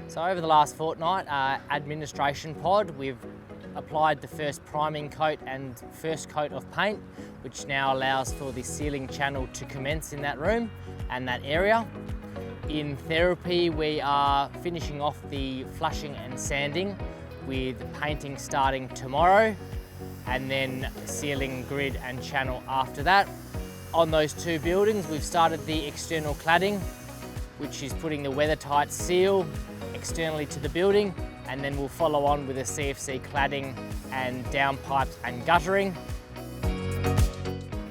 So over the last fortnight, administration pod, we've applied the first priming coat and first coat of paint, which now allows for the ceiling channel to commence in that room and that area. In therapy, we are finishing off the flushing and sanding with painting starting tomorrow, and then ceiling, grid and channel after that. On those two buildings, we've started the external cladding, which is putting the weather-tight seal externally to the building, and then we'll follow on with a CFC cladding and downpipes and guttering.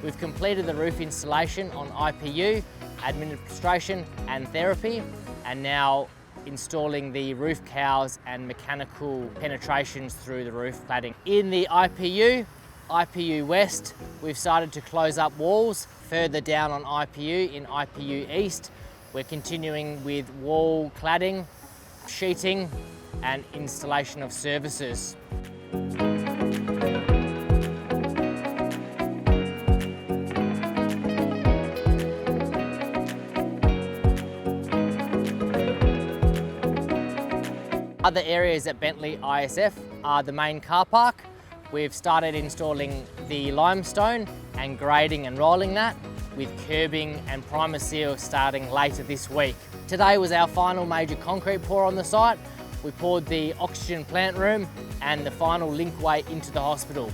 We've completed the roof installation on IPU, administration and therapy, and now installing the roof cowls and mechanical penetrations through the roof cladding. In the IPU West, we've started to close up walls. Further down on IPU, in IPU East, we're continuing with wall cladding, sheeting and installation of services. Other areas at Bentley ISF are the main car park. We've started installing the limestone and grading and rolling that, with curbing and primer seal starting later this week. Today was our final major concrete pour on the site. We poured the oxygen plant room and the final linkway into the hospital.